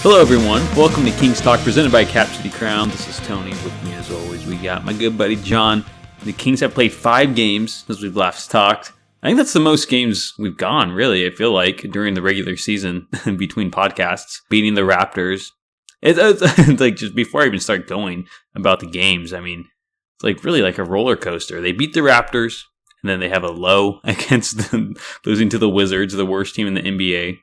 Hello, everyone. Welcome to Kings Talk, presented by Cap City Crown. This is Tony. With me, as always, we got my good buddy John. The Kings have played 5 games since we've last talked. I think that's the most games we've gone, really, I feel like, during the regular season between podcasts, beating the Raptors. It's like, just before I even start going about the games, I mean, it's like really like a roller coaster. They beat the Raptors, and then they have a low against them, losing to the Wizards, the worst team in the NBA.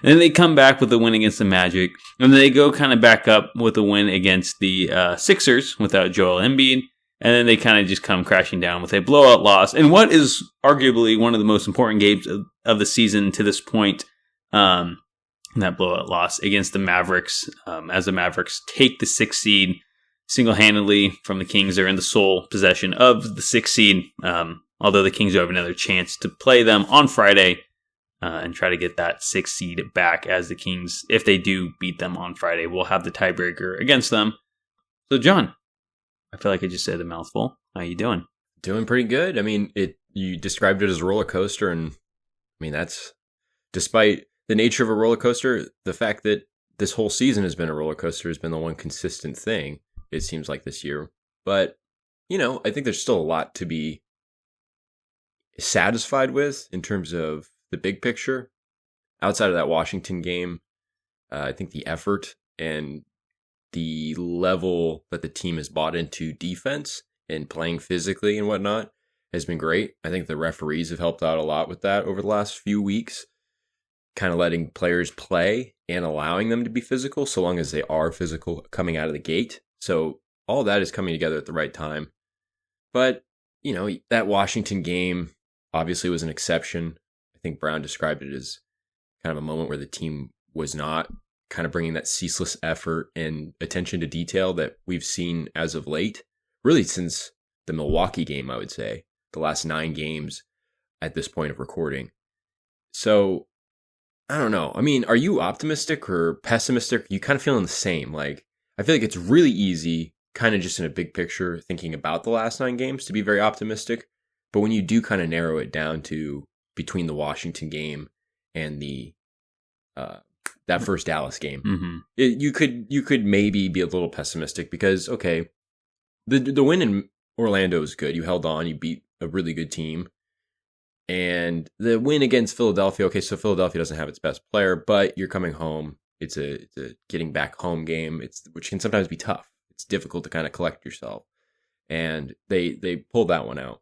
And then they come back with a win against the Magic. And then they go kind of back up with a win against the Sixers without Joel Embiid. And then they kind of just come crashing down with a blowout loss. And what is arguably one of the most important games of the season to this point, that blowout loss against the Mavericks. As the Mavericks take the 6th seed single-handedly from the Kings. They're in the sole possession of the 6th seed. Although the Kings do have another chance to play them on Friday. And try to get that 6th seed back, as the Kings, if they do beat them on Friday, will have the tiebreaker against them. So, John, I feel like I just said a mouthful. How you doing? Doing pretty good. I mean, you described it as a roller coaster, and I mean, that's despite the nature of a roller coaster, the fact that this whole season has been a roller coaster has been the one consistent thing, it seems like, this year. But, you know, I think there's still a lot to be satisfied with in terms of the big picture. Outside of that Washington game, I think the effort and the level that the team has bought into defense and playing physically and whatnot has been great. I think the referees have helped out a lot with that over the last few weeks, kind of letting players play and allowing them to be physical so long as they are physical coming out of the gate. So all that is coming together at the right time. But, you know, that Washington game obviously was an exception. I think Brown described it as kind of a moment where the team was not kind of bringing that ceaseless effort and attention to detail that we've seen as of late, really since the Milwaukee game, I would say, the last 9 games at this point of recording. So, I don't know. I mean, are you optimistic or pessimistic? Are you kind of feeling the same? Like, I feel like it's really easy, kind of just in a big picture, thinking about the last 9 games to be very optimistic. But when you do kind of narrow it down to between the Washington game and the that first Dallas game, you could maybe be a little pessimistic because, okay, the win in Orlando is good. You held on, you beat a really good team, and the win against Philadelphia. Okay, so Philadelphia doesn't have its best player, but you're coming home. It's a getting back home game. Which can sometimes be tough. It's difficult to kind of collect yourself, and they pulled that one out.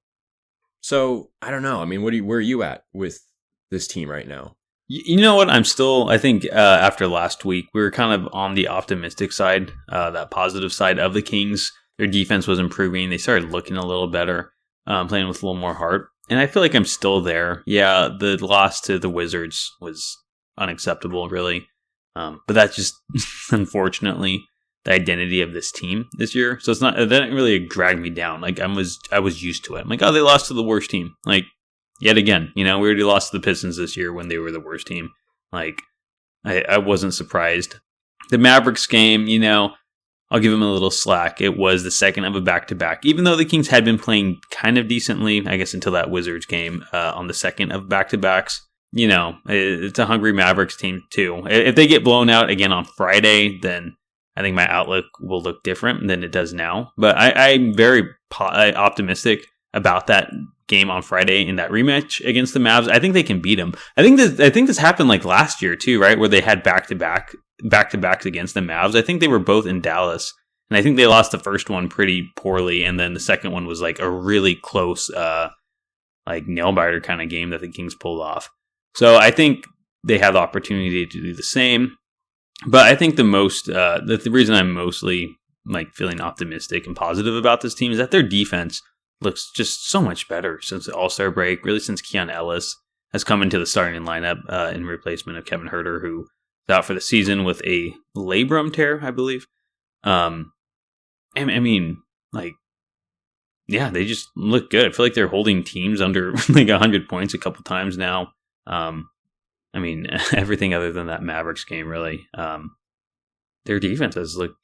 So, I don't know. I mean, where are you at with this team right now? You know what? I think after last week, we were kind of on the optimistic side, that positive side of the Kings. Their defense was improving. They started looking a little better, playing with a little more heart. And I feel like I'm still there. Yeah, the loss to the Wizards was unacceptable, really. But that's just, unfortunately, the identity of this team this year. So that didn't really drag me down. Like I was used to it. I'm like, oh, they lost to the worst team. Like, yet again, you know, we already lost to the Pistons this year when they were the worst team. Like, I wasn't surprised. The Mavericks game, you know, I'll give them a little slack. It was the second of a back-to-back. Even though the Kings had been playing kind of decently, I guess, until that Wizards game on the second of back-to-backs. You know, it's a hungry Mavericks team too. If they get blown out again on Friday, then I think my outlook will look different than it does now. But I'm very optimistic about that game on Friday in that rematch against the Mavs. I think they can beat them. I think this happened like last year too, right? Where they had back-to-backs against the Mavs. I think they were both in Dallas. And I think they lost the first one pretty poorly. And then the second one was like a really close, like nail-biter kind of game that the Kings pulled off. So I think they have the opportunity to do the same. But I think the reason I'm mostly like feeling optimistic and positive about this team is that their defense looks just so much better since the All-Star break, really since Keon Ellis has come into the starting lineup in replacement of Kevin Huerter, who is out for the season with a labrum tear, I believe. I mean, like, yeah, they just look good. I feel like they're holding teams under like 100 points a couple times now. I mean, everything other than that Mavericks game, really. Their defense has looked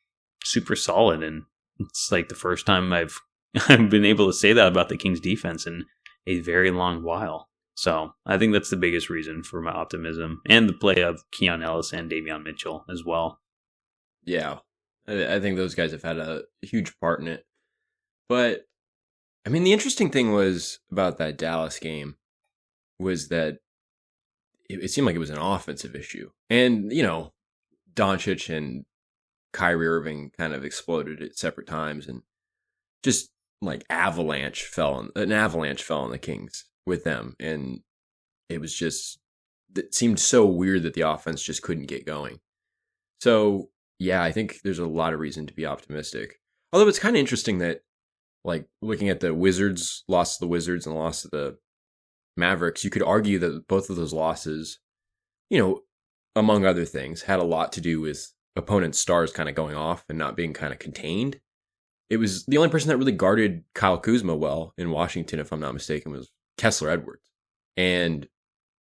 super solid, and it's like the first time I've been able to say that about the Kings defense in a very long while. So I think that's the biggest reason for my optimism, and the play of Keon Ellis and Davion Mitchell as well. Yeah. I think those guys have had a huge part in it. But, I mean, the interesting thing was about that Dallas game was that it seemed like it was an offensive issue. And, Doncic and Kyrie Irving kind of exploded at separate times, and just like an avalanche fell on the Kings with them. And it seemed so weird that the offense just couldn't get going. So, yeah, I think there's a lot of reason to be optimistic. Although it's kind of interesting that, like, looking at the Wizards, loss to the Wizards and loss to the Mavericks, you could argue that both of those losses, among other things, had a lot to do with opponents' stars kind of going off and not being kind of contained. It was the only person that really guarded Kyle Kuzma well in Washington, if I'm not mistaken, was Kessler Edwards. And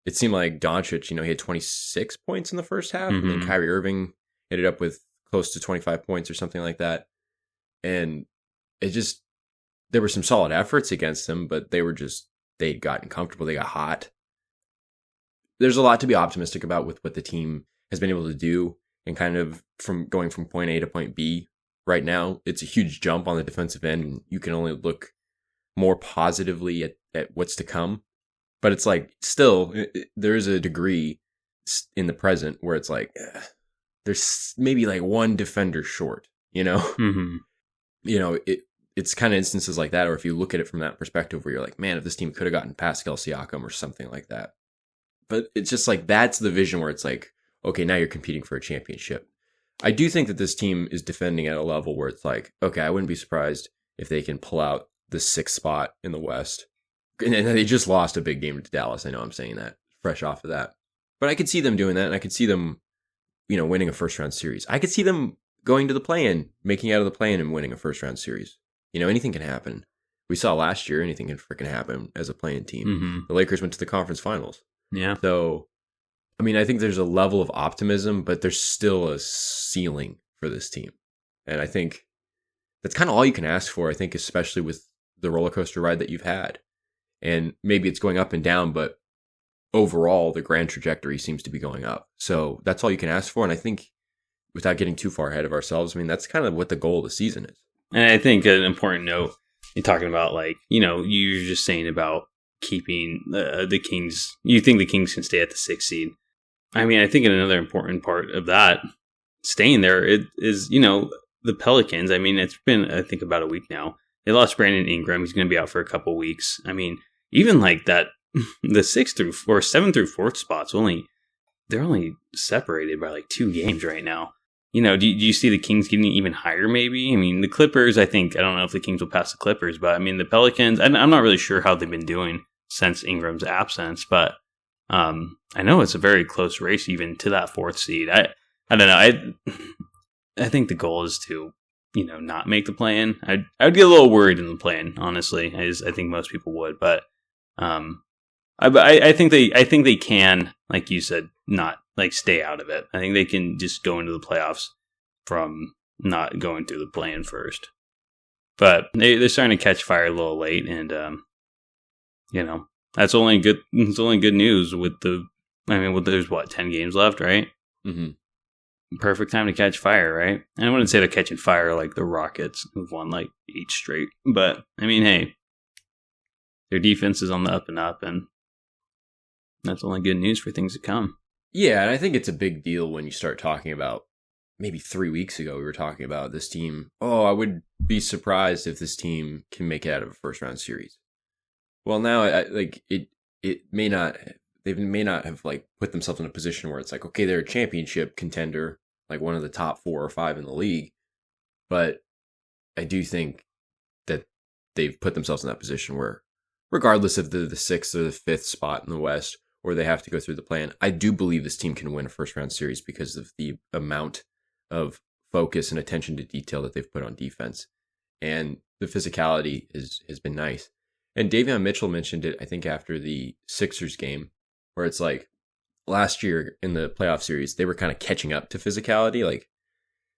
it seemed like Doncic, he had 26 points in the first half, and then Kyrie Irving ended up with close to 25 points or something like that. And there were some solid efforts against them, but they'd gotten comfortable. They got hot. There's a lot to be optimistic about with what the team has been able to do, and kind of from going from point A to point B right now. It's a huge jump on the defensive end, and you can only look more positively at what's to come. But it's like, still, there is a degree in the present where it's like, there's maybe like one defender short, Mm-hmm. It's kind of instances like that, or if you look at it from that perspective where you're like, man, if this team could have gotten Pascal Siakam or something like that. But it's just like, that's the vision where it's like, okay, now you're competing for a championship. I do think that this team is defending at a level where it's like, okay, I wouldn't be surprised if they can pull out the 6th spot in the West. And they just lost a big game to Dallas. I know I'm saying that fresh off of that. But I could see them doing that, and I could see them, winning a first-round series. I could see them going to the play-in, making out of the play-in and winning a first-round series. Anything can happen. We saw last year, anything can freaking happen as a play-in team. Mm-hmm. The Lakers went to the conference finals. Yeah. So, I mean, I think there's a level of optimism, but there's still a ceiling for this team. And I think that's kind of all you can ask for, I think, especially with the roller coaster ride that you've had. And maybe it's going up and down, but overall, the grand trajectory seems to be going up. So that's all you can ask for. And I think, without getting too far ahead of ourselves, I mean, that's kind of what the goal of the season is. And I think an important note, you're talking about, like, you're just saying about keeping the Kings. You think the Kings can stay at the 6th seed. I mean, I think another important part of that, staying there, is, the Pelicans. I mean, it's been, I think, about a week now. They lost Brandon Ingram. He's going to be out for a couple weeks. I mean, even like that, the 7th through 4th spots, they're only separated by like 2 games right now. Do you see the Kings getting even higher maybe? I mean, the Clippers, I don't know if the Kings will pass the Clippers, but I mean, the Pelicans, I'm not really sure how they've been doing since Ingram's absence, but I know it's a very close race even to that 4th seed. I don't know. I think the goal is to, not make the play-in. I'd get a little worried in the play-in, honestly. I think most people would, but I think they can, like you said, not like stay out of it. I think they can just go into the playoffs from not going through the play-in first. But they're starting to catch fire a little late, and that's only good. It's only good news with there's 10 games left, right? Mm-hmm. Perfect time to catch fire, right? And I wouldn't say they're catching fire like the Rockets, who've won like 8 straight. But I mean, hey, their defense is on the up and up, and that's only good news for things to come. Yeah, and I think it's a big deal when you start talking about, maybe 3 weeks ago, we were talking about this team. Oh, I would be surprised if this team can make it out of a first-round series. Well, now, it may not. They may not have like put themselves in a position where it's like, okay, they're a championship contender, like one of the top 4 or 5 in the league. But I do think that they've put themselves in that position where, regardless of the 6th or the 5th spot in the West, or they have to go through the play-in, I do believe this team can win a first-round series because of the amount of focus and attention to detail that they've put on defense. And the physicality has been nice. And Davion Mitchell mentioned it, I think, after the Sixers game, where it's like last year in the playoff series, they were kind of catching up to physicality. Like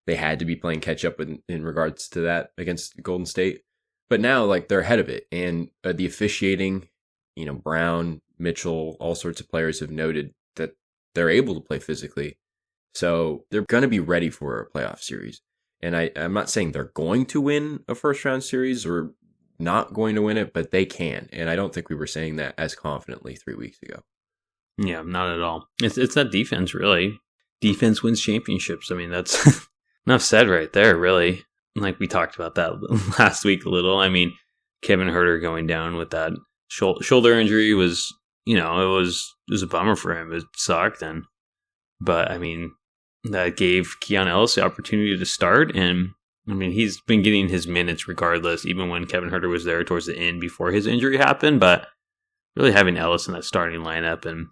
they had to be playing catch up in regards to that against Golden State. But now, like, they're ahead of it. And the officiating, Brown, Mitchell, all sorts of players have noted that they're able to play physically. So they're going to be ready for a playoff series. And I'm not saying they're going to win a first round series or not going to win it, but they can. And I don't think we were saying that as confidently 3 weeks ago. Yeah, not at all. It's that defense, really. Defense wins championships. I mean, that's enough said right there, really. Like we talked about that last week a little. I mean, Kevin Huerter going down with that shoulder injury was, it was a bummer for him. It sucked. But I mean, that gave Keon Ellis the opportunity to start. And I mean, he's been getting his minutes regardless, even when Kevin Huerter was there towards the end before his injury happened. But really having Ellis in that starting lineup and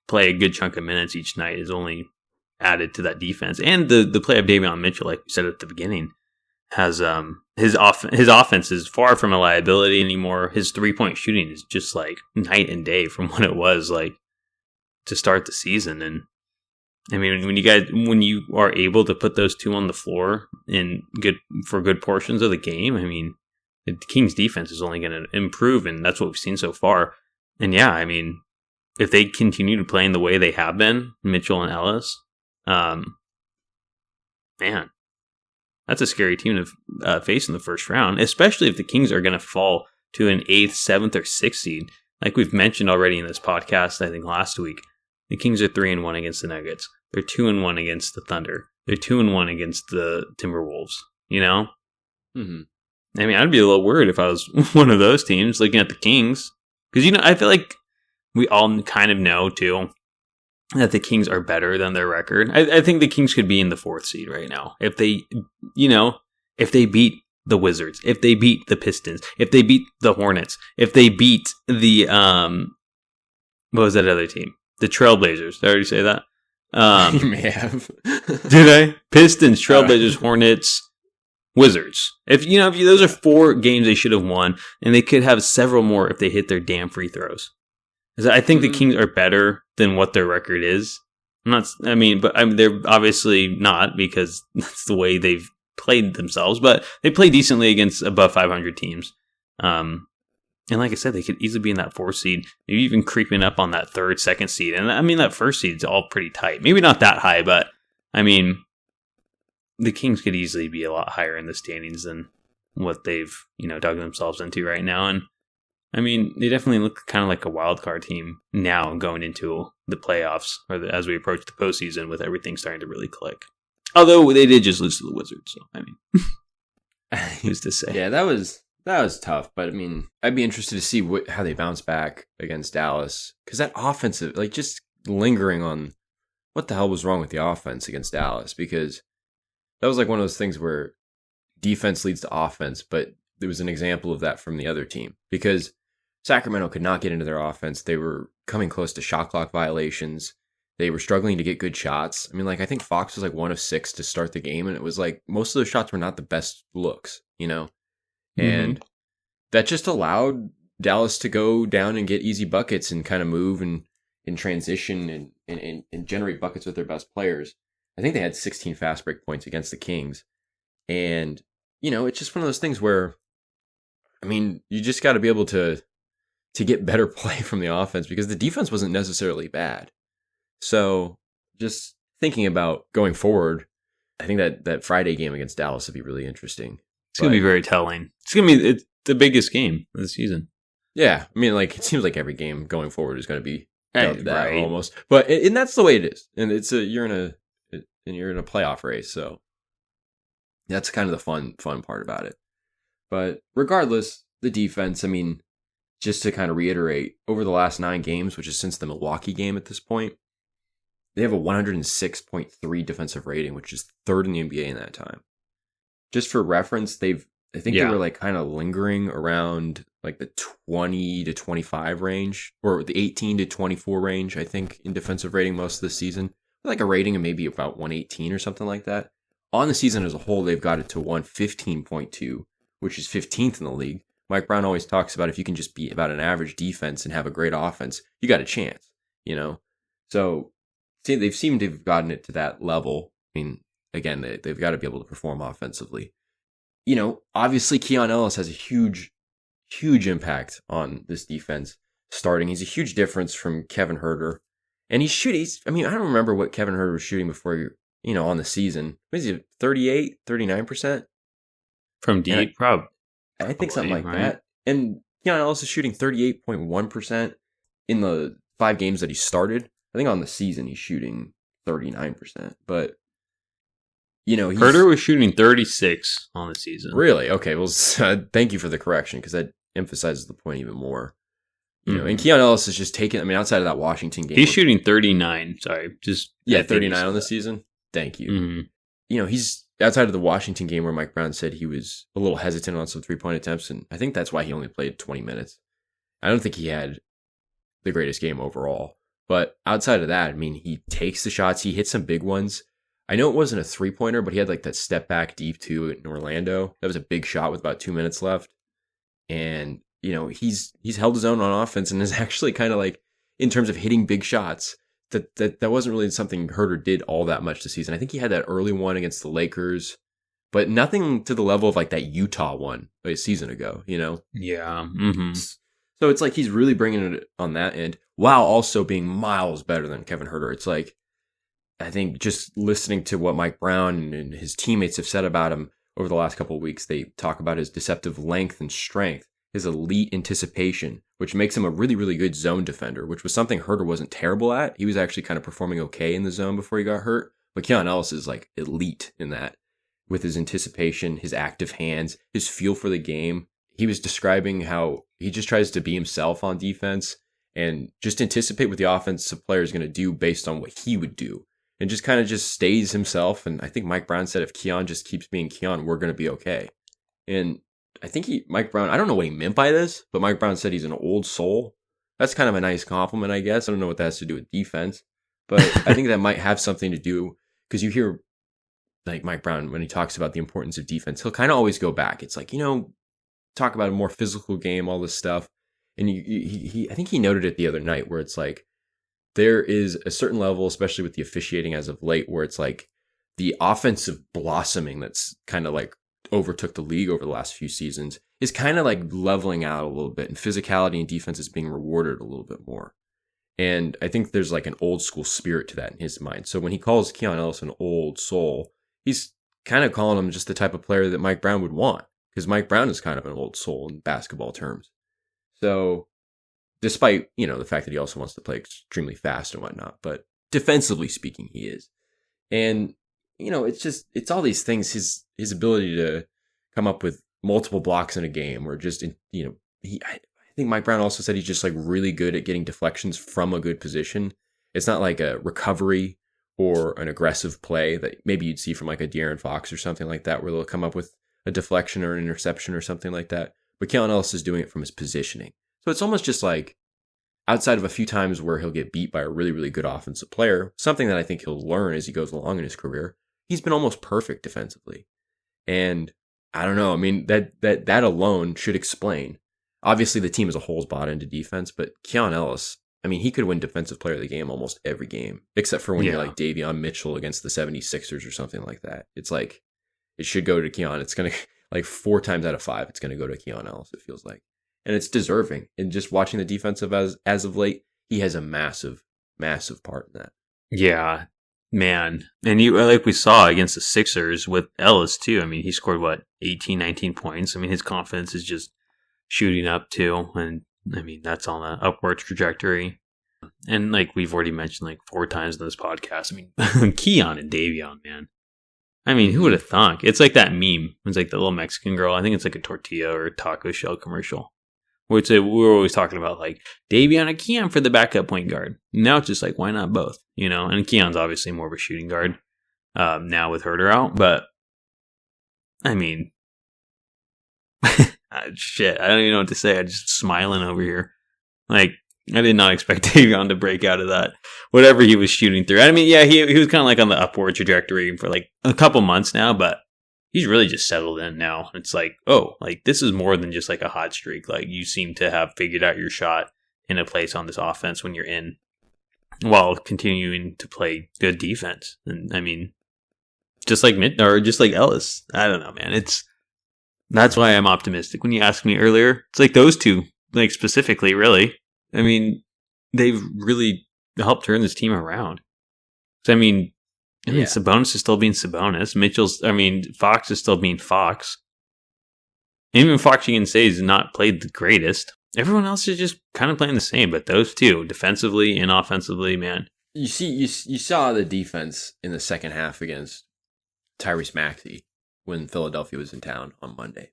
play a good chunk of minutes each night is only added to that defense. And the play of Davion Mitchell, like we said at the beginning, has his offense is far from a liability anymore. His 3-point shooting is just like night and day from what it was like to start the season. And I mean, when you are able to put those two on the floor for good portions of the game, I mean, the Kings defense is only going to improve, and that's what we've seen so far. And yeah, I mean, if they continue to play in the way they have been, Mitchell and Ellis, man, that's a scary team to face in the first round, especially if the Kings are going to fall to an 8th, 7th, or 6th seed. Like we've mentioned already in this podcast, I think last week, the Kings are 3-1 against the Nuggets. They're 2-1 against the Thunder. They're 2-1 against the Timberwolves. Mm-hmm. I mean, I'd be a little worried if I was one of those teams looking at the Kings. Because, I feel like we all kind of know, too, that the Kings are better than their record. I think the Kings could be in the 4th seed right now. If they, if they beat the Wizards, if they beat the Pistons, if they beat the Hornets, if they beat the, what was that other team? The Trailblazers. Did I already say that? You may have. Did I? Pistons, Trailblazers, Hornets, Wizards. If those are 4 games they should have won, and they could have several more if they hit their damn free throws. I think the Kings are better than what their record is. They're obviously not, because that's the way they've played themselves. But they play decently against above 500 teams. And like I said, they could easily be in that 4th seed, maybe even creeping up on that 3rd, 2nd seed. And I mean, that 1st seed's all pretty tight. Maybe not that high, but I mean, the Kings could easily be a lot higher in the standings than what they've, dug themselves into right now. And I mean, they definitely look kind of like a wild card team now going into the playoffs, or as we approach the postseason with everything starting to really click. Although they did just lose to the Wizards, so I mean, who's to say? Yeah, that was tough, but I mean, I'd be interested to see how they bounce back against Dallas, because that offensive, like, just lingering on what the hell was wrong with the offense against Dallas, because that was like one of those things where defense leads to offense, but there was an example of that from the other team, because Sacramento could not get into their offense. They were coming close to shot clock violations. They were struggling to get good shots. I mean, like, I think Fox was like 1 of 6 to start the game, and it was like most of those shots were not the best looks, And that just allowed Dallas to go down and get easy buckets and kind of move and transition and generate buckets with their best players. I think they had 16 fast break points against the Kings. And, it's just one of those things where, I mean, you just got to be able to get better play from the offense, because the defense wasn't necessarily bad. So just thinking about going forward, I think that Friday game against Dallas would be really interesting. It's going to be very telling. It's going to be the biggest game of the season. Yeah. I mean, like, it seems like every game going forward is going to be that right. Almost. But and that's the way it is. And you're in a playoff race, so that's kind of the fun part about it. But regardless, the defense, I mean, just to kind of reiterate, over the last 9 games, which is since the Milwaukee game at this point, they have a 106.3 defensive rating, which is 3rd in the NBA in that time. Just for reference, they were like kind of lingering around like the 20 to 25 range, or the 18 to 24 range, I think, in defensive rating most of the season. Like a rating of maybe about 118 or something like that. On the season as a whole, they've got it to 115.2, which is 15th in the league. Mike Brown always talks about if you can just be about an average defense and have a great offense, you got a chance, So they've seemed to have gotten it to that level. I mean, again, they've got to be able to perform offensively. Obviously Keon Ellis has a huge, huge impact on this defense starting. He's a huge difference from Kevin Huerter. And he's shooting. I mean, I don't remember what Kevin Huerter was shooting before, on the season. What is he, 38, 39%? From deep, probably. I think something like right? that. And Keon Ellis is shooting 38.1% in the 5 games that he started. I think on the season he's shooting 39%. But, Huerter was shooting 36 on the season. Really? Okay. Well, thank you for the correction because that emphasizes the point even more. And Keon Ellis is just taking, outside of that Washington game. He's shooting 39. Sorry. 39 on the season. Thank you. Mm-hmm. He's outside of the Washington game where Mike Brown said he was a little hesitant on some 3-point attempts. And I think that's why he only played 20 minutes. I don't think he had the greatest game overall. But outside of that, he takes the shots. He hits some big ones. I know it wasn't a 3-pointer, but he had like that step back deep two in Orlando. That was a big shot with about 2 minutes left. And, he's held his own on offense and is actually kind of like, in terms of hitting big shots, that wasn't really something Huerter did all that much this season. I think he had that early one against the Lakers, but nothing to the level of like that Utah one a season ago, Yeah. Mm-hmm. So it's like he's really bringing it on that end while also being miles better than Kevin Huerter. It's like, I think just listening to what Mike Brown and his teammates have said about him over the last couple of weeks, they talk about his deceptive length and strength, his elite anticipation, which makes him a really, really good zone defender, which was something Huerter wasn't terrible at. He was actually kind of performing okay in the zone before he got hurt. But Keon Ellis is like elite in that with his anticipation, his active hands, his feel for the game. He was describing how he just tries to be himself on defense and just anticipate what the offensive player is going to do based on what he would do. And just kind of just stays himself. And I think Mike Brown said if Keon just keeps being Keon, we're going to be okay. And I think Mike Brown, I don't know what he meant by this, but Mike Brown said he's an old soul. That's kind of a nice compliment, I guess. I don't know what that has to do with defense. But I think that might have something to do, because you hear like Mike Brown, when he talks about the importance of defense, he'll kind of always go back. It's like, talk about a more physical game, all this stuff. And I think he noted it the other night where it's like, there is a certain level, especially with the officiating as of late, where it's like the offensive blossoming that's kind of like overtook the league over the last few seasons is kind of like leveling out a little bit, and physicality and defense is being rewarded a little bit more. And I think there's like an old school spirit to that in his mind. So when he calls Keon Ellis an old soul, he's kind of calling him just the type of player that Mike Brown would want, because Mike Brown is kind of an old soul in basketball terms. So despite, the fact that he also wants to play extremely fast and whatnot, but defensively speaking, he is. And, it's all these things, his ability to come up with multiple blocks in a game, or just, I think Mike Brown also said he's just like really good at getting deflections from a good position. It's not like a recovery or an aggressive play that maybe you'd see from like a De'Aaron Fox or something like that, where they'll come up with a deflection or an interception or something like that. But Keon Ellis is doing it from his positioning. So it's almost just like, outside of a few times where he'll get beat by a really, really good offensive player, something that I think he'll learn as he goes along in his career, he's been almost perfect defensively. And I don't know, that alone should explain. Obviously, the team as a whole is bought into defense, but Keon Ellis, he could win defensive player of the game almost every game, except for when you're like Davion Mitchell against the 76ers or something like that. It's like, it should go to Keon. It's going to, like 4 times out of 5, it's going to go to Keon Ellis, it feels like. And it's deserving. And just watching the defensive as of late, he has a massive, massive part in that. Yeah, man. And like we saw against the Sixers with Ellis too. He scored 18, 19 points. His confidence is just shooting up too. And that's on an upward trajectory. And like we've already mentioned like 4 times in this podcast, Keon and Davion, man. Who would have thunk? It's like that meme. It's like the little Mexican girl. I think it's like a tortilla or a taco shell commercial. We were always talking about like Davion and Keon for the backup point guard. Now it's just like, why not both? And Keon's obviously more of a shooting guard now with Huerter out. But shit, I don't even know what to say. I'm just smiling over here. Like, I did not expect Davion to break out of that, whatever he was shooting through. He was kind of like on the upward trajectory for like a couple months now, but he's really just settled in now. It's like, oh, like this is more than just like a hot streak. Like you seem to have figured out your shot in a place on this offense when you're in, while continuing to play good defense. And just like Ellis. I don't know, man. That's why I'm optimistic. When you asked me earlier, it's like those two, like specifically, really. They've really help turn this team around. So, I mean, Sabonis is still being Sabonis. Fox is still being Fox. Even Fox, you can say, has not played the greatest. Everyone else is just kind of playing the same, but those two, defensively and offensively, man. You saw the defense in the second half against Tyrese Maxey when Philadelphia was in town on Monday.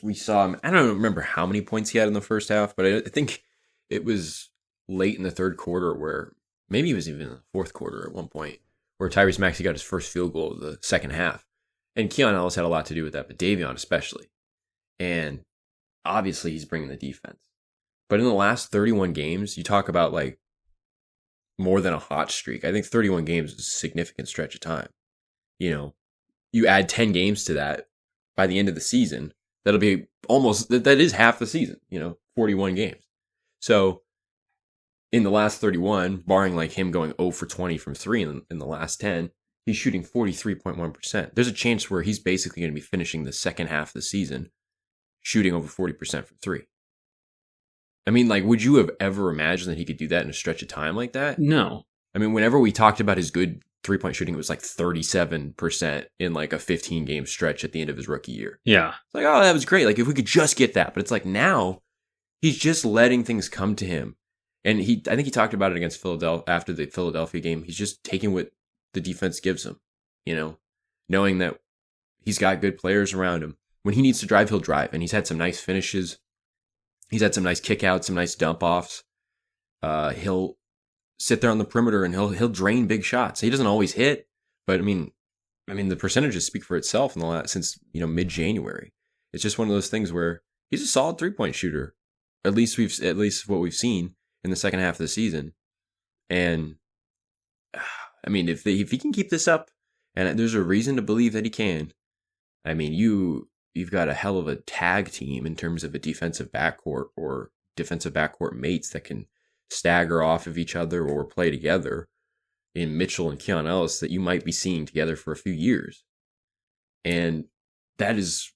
We saw him. I don't remember how many points he had in the first half, but I think it was late in the third quarter where maybe it was even in the fourth quarter at one point where Tyrese Maxey got his first field goal of the second half. And Keon Ellis had a lot to do with that, but Davion especially. And obviously he's bringing the defense. But in the last 31 games, you talk about like more than a hot streak. I think 31 games is a significant stretch of time. You add 10 games to that by the end of the season, that'll be that is half the season, 41 games. So in the last 31, barring like him going 0 for 20 from 3 in the last 10, he's shooting 43.1%. There's a chance where he's basically going to be finishing the second half of the season shooting over 40% from 3. I mean, like, would you have ever imagined that he could do that in a stretch of time like that? No. I mean, whenever we talked about his good three-point shooting, it was like 37% in like a 15-game stretch at the end of his rookie year. Yeah. It's like, oh, that was great. Like, if we could just get that. But it's like now he's just letting things come to him. And I think he talked about it against Philadelphia after the Philadelphia game. He's just taking what the defense gives him, knowing that he's got good players around him. When he needs to drive, he'll drive. And he's had some nice finishes. He's had some nice kickouts, some nice dump offs. He'll sit there on the perimeter and he'll drain big shots. He doesn't always hit, but I mean the percentages speak for itself since mid-January. It's just one of those things where he's a solid 3-point shooter. At least what we've seen in the second half of the season. And I mean, if he can keep this up, and there's a reason to believe that he can, I mean, you've got a hell of a tag team in terms of a defensive backcourt or defensive backcourt mates that can stagger off of each other or play together in Mitchell and Keon Ellis that you might be seeing together for a few years. And that's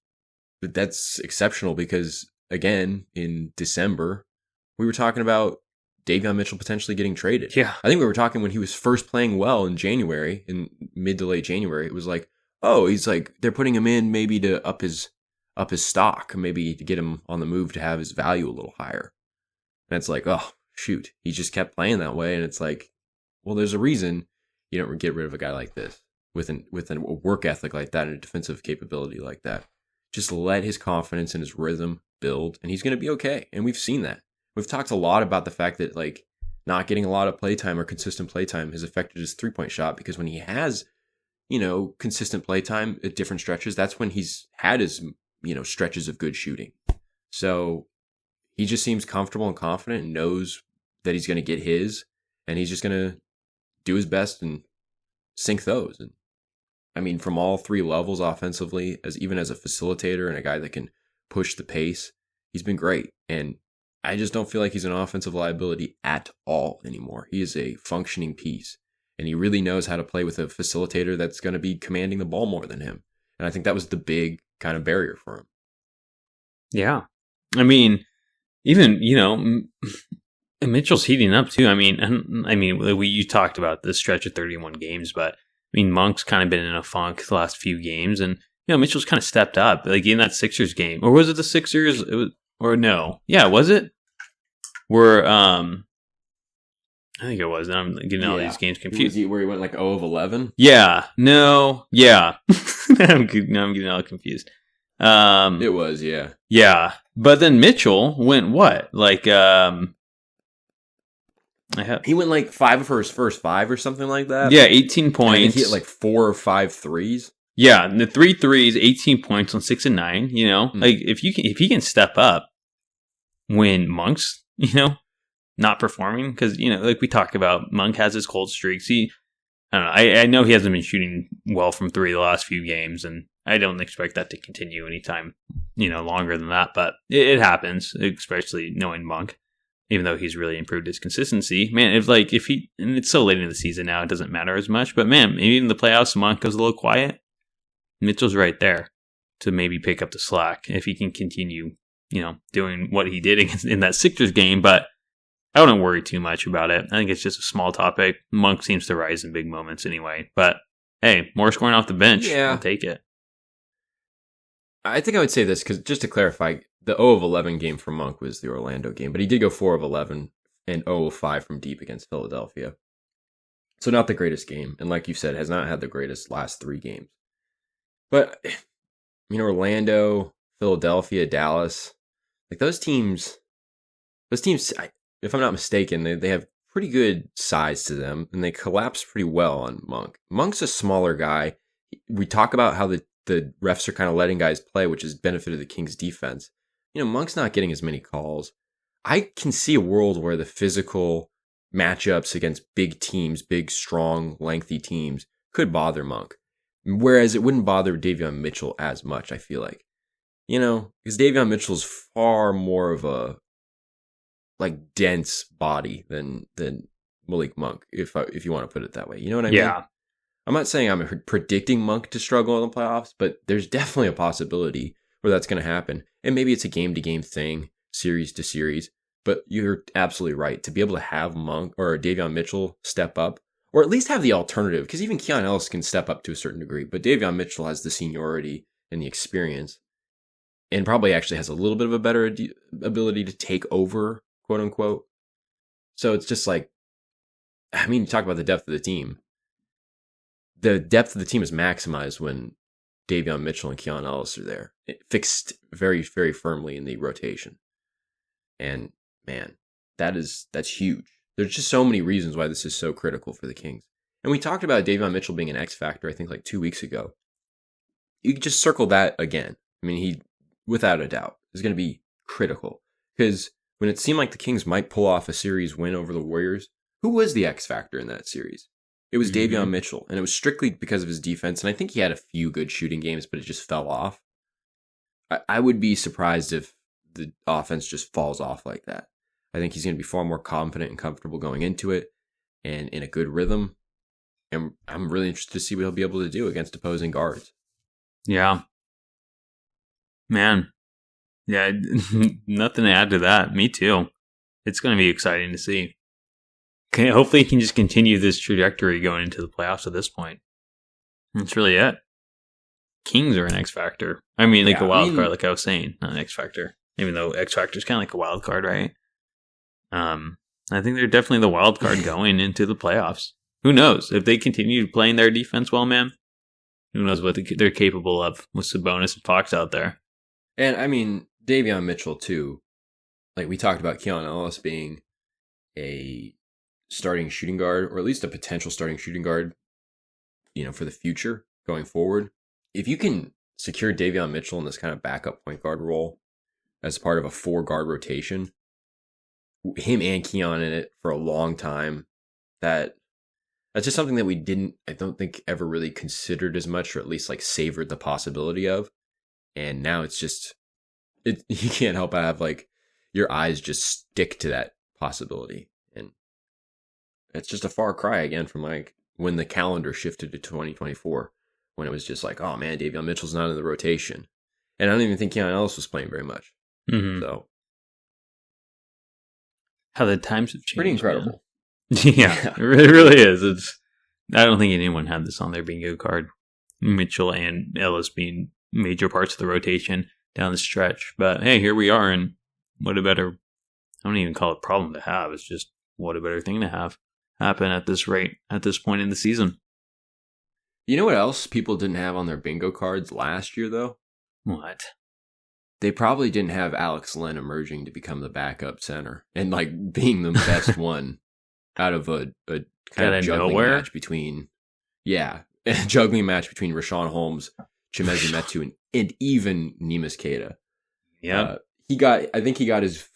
exceptional because, again, in December, we were talking about Davion Mitchell potentially getting traded. Yeah. I think we were talking when he was first playing well in January, in mid to late January. It was like, oh, he's like, they're putting him in maybe to up his stock, maybe to get him on the move to have his value a little higher. And it's like, oh, shoot, he just kept playing that way. And it's like, well, there's a reason you don't get rid of a guy like this with a work ethic like that and a defensive capability like that. Just let his confidence and his rhythm build, and he's going to be okay. And we've seen that. We've talked a lot about the fact that like not getting a lot of playtime or consistent playtime has affected his 3-point shot, because when he has, consistent playtime at different stretches, that's when he's had his, stretches of good shooting. So he just seems comfortable and confident and knows that he's going to get his, and he's just going to do his best and sink those. And I mean, from all three levels offensively, even as a facilitator and a guy that can push the pace, he's been great. And I just don't feel like he's an offensive liability at all anymore. He is a functioning piece, and he really knows how to play with a facilitator that's going to be commanding the ball more than him. And I think that was the big kind of barrier for him. Yeah. I mean, even, Mitchell's heating up too. You talked about this stretch of 31 games, but I mean, Monk's kind of been in a funk the last few games, and, Mitchell's kind of stepped up, like in that Sixers game. Or was it the Sixers? No. Yeah, was it? I think it was. I'm getting all these games confused. Where he went like 0 of 11? Yeah. No. Yeah. I'm getting all confused. It was, yeah. Yeah. But then Mitchell went what? Like, he went like 5 for his first 5 or something like that. Yeah, 18 points. I think he hit like 4 or 5 threes. Yeah, and the 3 threes, 18 points on 6 and 9. Like if he can step up when Monk's, not performing, because like we talked about, Monk has his cold streaks. I don't know. I know he hasn't been shooting well from 3 the last few games, and I don't expect that to continue anytime longer than that. But it happens, especially knowing Monk. Even though he's really improved his consistency, man, and it's so late in the season now, it doesn't matter as much. But man, maybe in the playoffs, Monk goes a little quiet. Mitchell's right there to maybe pick up the slack if he can continue, doing what he did in that Sixers game. But I wouldn't worry too much about it. I think it's just a small topic. Monk seems to rise in big moments anyway. But hey, more scoring off the bench. Yeah. I'll take it. I think I would say this because just to clarify, the 0 of 11 game for Monk was the Orlando game, but he did go 4 of 11 and 0 of 5 from deep against Philadelphia. So not the greatest game. And like you said, has not had the greatest last 3 games. But, Orlando, Philadelphia, Dallas, like those teams, if I'm not mistaken, they have pretty good size to them, and they collapse pretty well on Monk. Monk's a smaller guy. We talk about how the refs are kind of letting guys play, which has benefited the Kings' defense. Monk's not getting as many calls. I can see a world where the physical matchups against big teams, big, strong, lengthy teams, could bother Monk. Whereas it wouldn't bother Davion Mitchell as much, I feel like. Because Davion Mitchell's far more of a dense body than Malik Monk, if you want to put it that way. You know what I mean? Yeah. I'm not saying I'm predicting Monk to struggle in the playoffs, but there's definitely a possibility where that's going to happen. And maybe it's a game-to-game thing, series to series. But you're absolutely right. To be able to have Monk or Davion Mitchell step up, or at least have the alternative, because even Keon Ellis can step up to a certain degree, but Davion Mitchell has the seniority and the experience, and probably actually has a little bit of a better ability to take over, quote unquote. So it's just you talk about the depth of the team. The depth of the team is maximized when Davion Mitchell and Keon Ellis are there, fixed very, very firmly in the rotation. And man, that's huge. There's just so many reasons why this is so critical for the Kings. And we talked about Davion Mitchell being an X factor, I think 2 weeks ago. You could just circle that again. He, without a doubt, is going to be critical. Because when it seemed like the Kings might pull off a series win over the Warriors, who was the X factor in that series? It was Davion Mitchell, and it was strictly because of his defense. And I think he had a few good shooting games, but it just fell off. I would be surprised if the offense just falls off like that. I think he's going to be far more confident and comfortable going into it and in a good rhythm. And I'm really interested to see what he'll be able to do against opposing guards. Yeah. Man. Yeah, nothing to add to that. Me too. It's going to be exciting to see. Okay, hopefully he can just continue this trajectory going into the playoffs at this point. That's really it. Kings are an X factor. A wild card, like I was saying, not an X factor. Even though X factor is kind of like a wild card, right? I think they're definitely the wild card going into the playoffs. Who knows? If they continue playing their defense well, man, who knows what they're capable of with Sabonis and Fox out there. And Davion Mitchell too. Like we talked about Keon Ellis being a starting shooting guard, or at least a potential starting shooting guard, for the future going forward. If you can secure Davion Mitchell in this kind of backup point guard role as part of a 4-guard rotation, him and Keon in it for a long time, that's just something that I don't think ever really considered as much, or at least savored the possibility of. And now it's just, you can't help but have your eyes just stick to that possibility. And it's just a far cry again from when the calendar shifted to 2024, when it was just oh man, Davion Mitchell's not in the rotation. And I don't even think Keon Ellis was playing very much. Mm-hmm. So how the times have changed. Pretty incredible. Yeah, it really is. I don't think anyone had this on their bingo card. Mitchell and Ellis being major parts of the rotation down the stretch. But hey, here we are, and what a better, I don't even call it problem to have. It's just what a better thing to have happen at this rate, at this point in the season. You know what else people didn't have on their bingo cards last year, though? What? They probably didn't have Alex Len emerging to become the backup center and being the best one out of a kind of juggling match between, a juggling match between Rashawn Holmes, Chimezie Metu, and even Neemias Queta. Yeah, I think he got his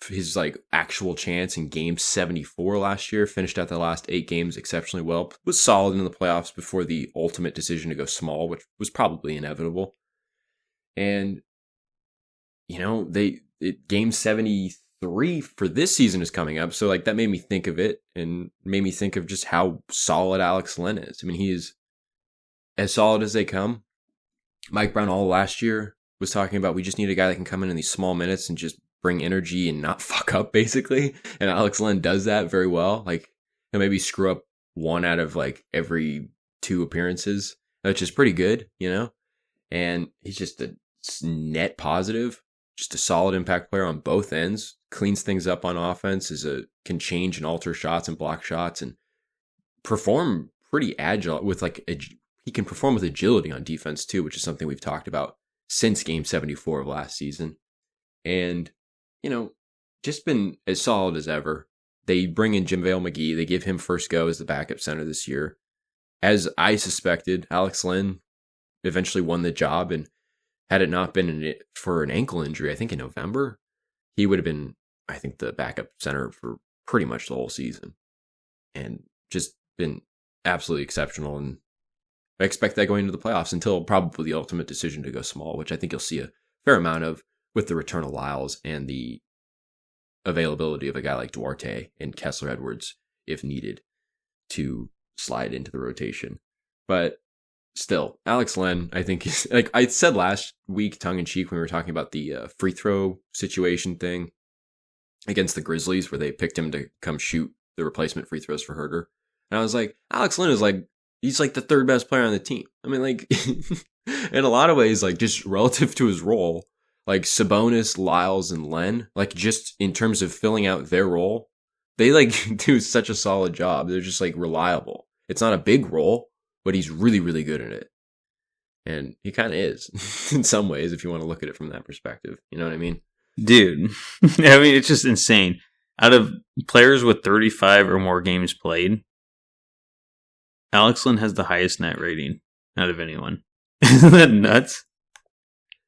actual chance in game 74 last year. Finished out the last 8 games exceptionally well. Was solid in the playoffs before the ultimate decision to go small, which was probably inevitable. And game 73 for this season is coming up. So that made me think of it, and made me think of just how solid Alex Len is. He is as solid as they come. Mike Brown all last year was talking about, we just need a guy that can come in these small minutes and just bring energy and not fuck up, basically. And Alex Len does that very well. Like, he'll maybe screw up one out of like every 2 appearances, which is pretty good, And he's just a net positive, just a solid impact player on both ends. Cleans things up on offense, can change and alter shots and block shots, and perform pretty agile with he can perform with agility on defense too, which is something we've talked about since game 74 of last season. And, just been as solid as ever. They bring in JaVale McGee. They give him first go as the backup center this year. As I suspected, Alex Len eventually won the job, and had it not been for an ankle injury, I think in November, he would have been, I think, the backup center for pretty much the whole season. And just been absolutely exceptional. And I expect that going into the playoffs until probably the ultimate decision to go small, which I think you'll see a fair amount of with the return of Lyles and the availability of a guy like Duarte and Kessler Edwards, if needed, to slide into the rotation. But still, Alex Len, I think, is, like I said last week, tongue-in-cheek, when we were talking about the free throw situation thing against the Grizzlies, where they picked him to come shoot the replacement free throws for Herter. And I was like, Alex Len is he's like the 3rd best player on the team. I mean, like, in a lot of ways, like, just relative to his role, like Sabonis, Lyles, and Len, like, just in terms of filling out their role, they like do such a solid job. They're just like reliable. It's not a big role, but he's really, really good at it. And he kind of is in some ways, if you want to look at it from that perspective. You know what I mean? Dude. I mean, it's just insane. Out of players with 35 or more games played, Alex Len has the highest net rating out of anyone. Isn't that nuts?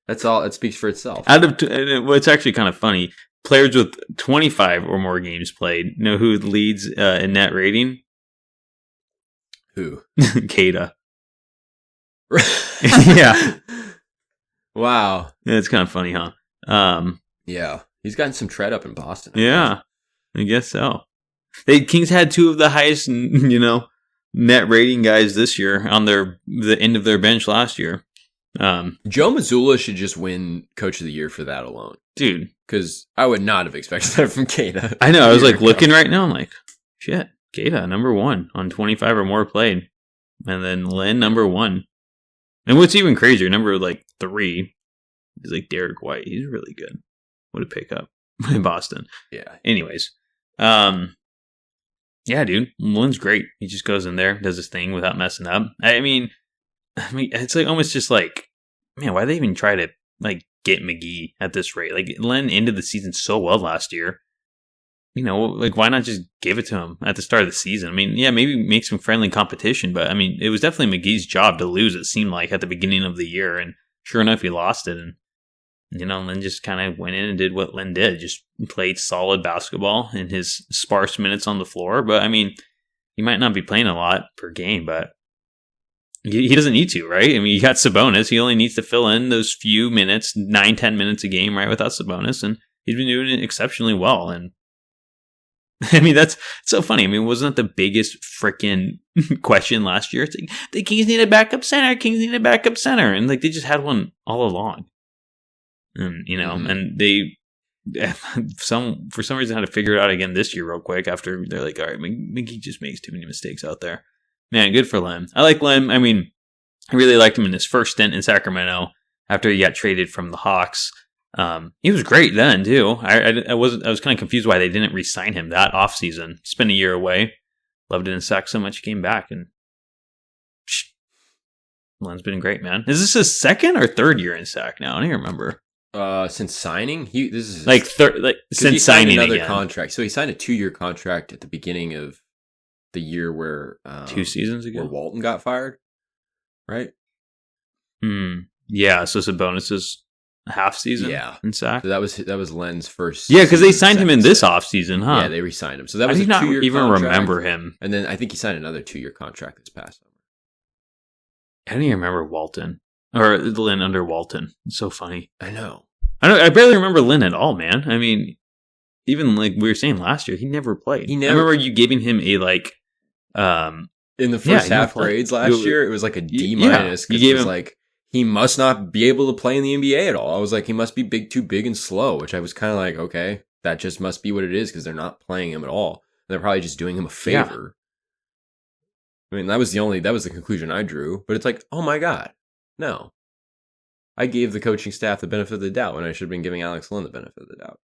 That's all. It speaks for itself. It's actually kind of funny. Players with 25 or more games played. Know who leads in net rating? Who? Keita. Yeah. Wow. Yeah, it's kind of funny, huh? Yeah. He's gotten some tread up in Boston. I guess so. The Kings had 2 of the highest, net rating guys this year on the end of their bench last year. Joe Mazzulla should just win Coach of the Year for that alone. Dude. Because I would not have expected that from Keita. I know. I was looking right now. I'm like, shit. Keita, number 1 on 25 or more played. And then Len, number 1. And what's even crazier, number 3 is Derek White. He's really good. What a pickup in Boston. Yeah. Anyways. Yeah, dude. Len's great. He just goes in there, does his thing without messing up. I mean, it's almost just man, why they even try to get McGee at this rate? Len ended the season so well last year. Why not just give it to him at the start of the season? I mean, yeah, maybe make some friendly competition, but I mean, it was definitely McGee's job to lose, it seemed like, at the beginning of the year. And sure enough, he lost it. And, Len just kind of went in and did what Len did, just played solid basketball in his sparse minutes on the floor. But I mean, he might not be playing a lot per game, but he doesn't need to, right? I mean, you got Sabonis. He only needs to fill in those few minutes, 9-10 minutes a game, right, without Sabonis. And he's been doing it exceptionally well. And I mean, that's so funny. I mean, wasn't that the biggest freaking question last year? It's the Kings need a backup center. Kings need a backup center. And they just had one all along. And, and they, for some reason, had to figure it out again this year real quick after they're like, all right, McGee just makes too many mistakes out there. Man, good for Len. I like Len. I mean, I really liked him in his first stint in Sacramento after he got traded from the Hawks. He was great then too. I was kind of confused why they didn't re-sign him that offseason. Spent a year away. Loved it in Sac so much he came back, and Len's been great, man. Is this his 2nd or 3rd year in Sac now? I don't even remember. Since signing, this is since signing another again. contract. So he signed a 2-year contract at the beginning of the year where 2 seasons ago, where Walton got fired, right? Yeah. So Sabonis's half season, in Sac. So that was Len's first. Yeah, because they signed him in this off season, huh? Yeah, they re-signed him. So that was a 2-year contract. I did not even remember him. And then I think he signed another 2-year contract this past summer. I don't even remember Walton or Len under Walton. It's so funny. I know. I barely remember Len at all, man. I mean, even like we were saying last year, he never played. I remember you giving him a in the first half grades last year, it was like a D-. Because it was he must not be able to play in the NBA at all. I was like, he must be too big and slow, which I was kind of like, okay, that just must be what it is because they're not playing him at all. They're probably just doing him a favor. Yeah. I mean, that was the conclusion I drew. But it's like, oh my God, no. I gave the coaching staff the benefit of the doubt when I should have been giving Alex Len the benefit of the doubt.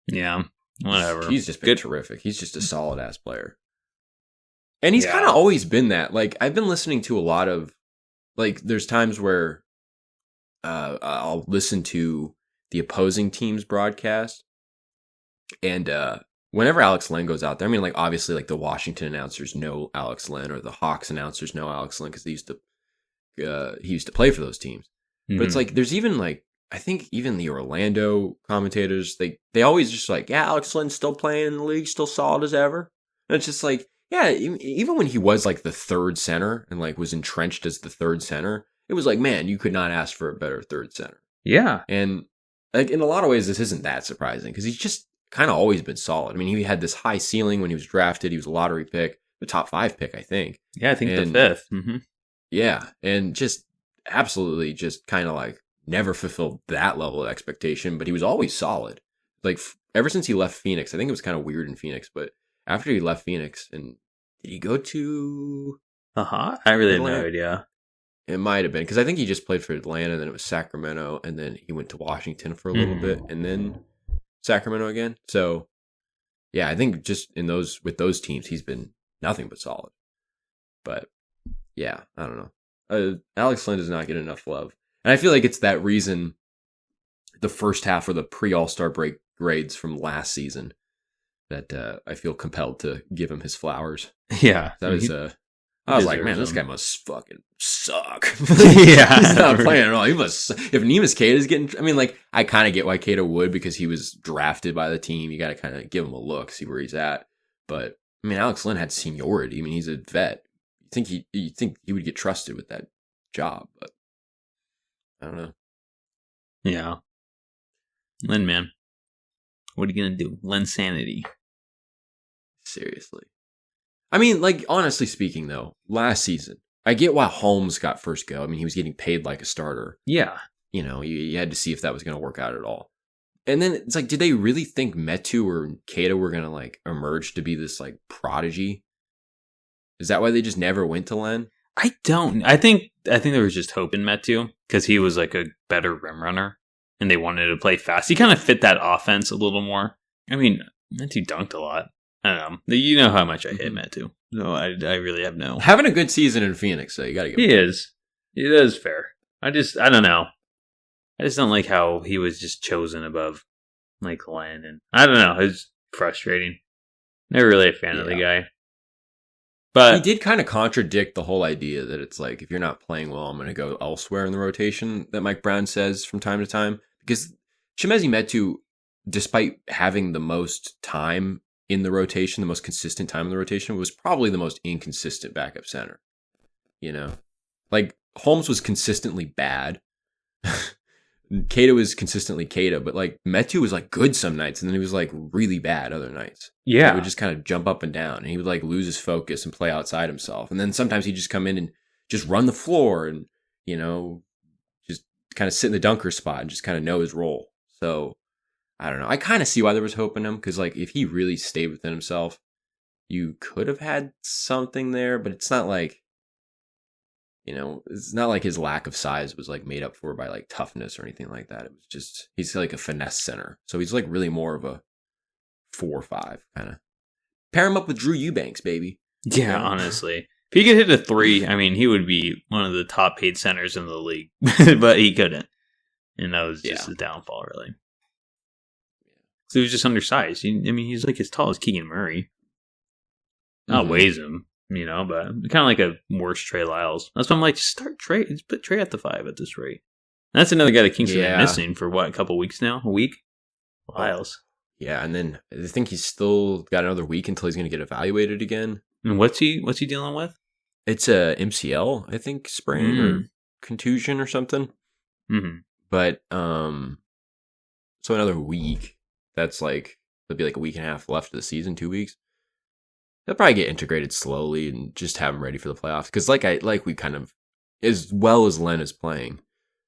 Yeah, whatever. He's just been terrific. He's just a solid ass player. And he's kind of always been that. Like, I've been listening to a lot of, like, there's times where I'll listen to the opposing team's broadcast. And whenever Alex Len goes out there, I mean, like, obviously, like, the Washington announcers know Alex Len, or the Hawks announcers know Alex Len because he used to play for those teams. Mm-hmm. But it's like, there's even, like, I think even the Orlando commentators, they always just like, yeah, Alex Len's still playing in the league, still solid as ever. And it's just like, yeah, even when he was like the third center and like was entrenched as the third center, it was like, man, you could not ask for a better third center. Yeah. And like in a lot of ways, this isn't that surprising because he's just kind of always been solid. I mean, he had this high ceiling when he was drafted. He was a lottery pick, the top 5 pick, I think. Yeah, I think the 5th. Mm-hmm. Yeah. And just absolutely just kind of like never fulfilled that level of expectation, but he was always solid. Like ever since he left Phoenix, I think it was kind of weird in Phoenix, but after he left Phoenix, and did he go to I really have no idea. It might have been because I think he just played for Atlanta, and then it was Sacramento, and then he went to Washington for a little bit, and then Sacramento again. So yeah, I think just with those teams, he's been nothing but solid. But yeah, I don't know. Alex Len does not get enough love. And I feel like it's that reason the first half of the pre-All-Star break grades from last season that I feel compelled to give him his flowers. Yeah. I was like, man, this guy must fucking suck. Yeah. He's not playing at all. He must. If Neemias Queta's getting, I mean, like, I kind of get why Queta would because he was drafted by the team. You got to kind of give him a look, see where he's at. But, I mean, Alex Len had seniority. I mean, he's a vet. You think he would get trusted with that job, but I don't know. Yeah. Len, man. What are you going to do? Len sanity. Seriously. I mean, like, honestly speaking, though, last season, I get why Holmes got first go. I mean, he was getting paid like a starter. Yeah. You know, you had to see if that was going to work out at all. And then it's like, did they really think Metu or Queta were going to, like, emerge to be this, like, prodigy? Is that why they just never went to Len? I don't. I think there was just hope in Metu because he was, like, a better rim runner. And they wanted to play fast. He kind of fit that offense a little more. I mean, Metu dunked a lot. I don't know. You know how much I hate Metu. No, I really have no. Having a good season in Phoenix, so you got to give him. He is. It is fair. I don't know. I just don't like how he was just chosen above, like, Len. And I don't know. It's frustrating. Never really a fan of the guy. But he did kind of contradict the whole idea that it's like, if you're not playing well, I'm going to go elsewhere in the rotation that Mike Brown says from time to time. Because Chimezie Metu, despite having the most time in the rotation, the most consistent time in the rotation, was probably the most inconsistent backup center. You know? Like, Holmes was consistently bad. Queta was consistently Queta, but, like, Metu was, like, good some nights, and then he was, like, really bad other nights. Yeah. He would just kind of jump up and down, and he would, like, lose his focus and play outside himself. And then sometimes he'd just come in and just run the floor and, you know, just kind of sit in the dunker spot and just kind of know his role. So, I don't know. I kind of see why there was hope in him, because, like, if he really stayed within himself, you could have had something there, but it's not like, you know, it's not like his lack of size was, like, made up for by, like, toughness or anything like that. It was just, he's like a finesse center. So he's, like, really more of a 4 or 5 kind of. Pair him up with Drew Eubanks, baby. Yeah, honestly. If he could hit a 3, I mean, he would be one of the top paid centers in the league. But he couldn't. And that was just a downfall, really. So he was just undersized. I mean, he's like as tall as Keegan Murray. Outweighs him. You know, but kind of like a worse Trey Lyles. That's why I'm like, start Trey. Just put Trey at the 5 at this rate. And that's another guy that Kings have been missing for what, a couple weeks now? A week? Lyles. Yeah, and then I think he's still got another week until he's going to get evaluated again. And what's he dealing with? It's a MCL, I think, sprain or contusion or something. Mm-hmm. But so another week. That's like there'll be like a week and a half left of the season, 2 weeks. They'll probably get integrated slowly and just have him ready for the playoffs. Because like we kind of as well as Len is playing,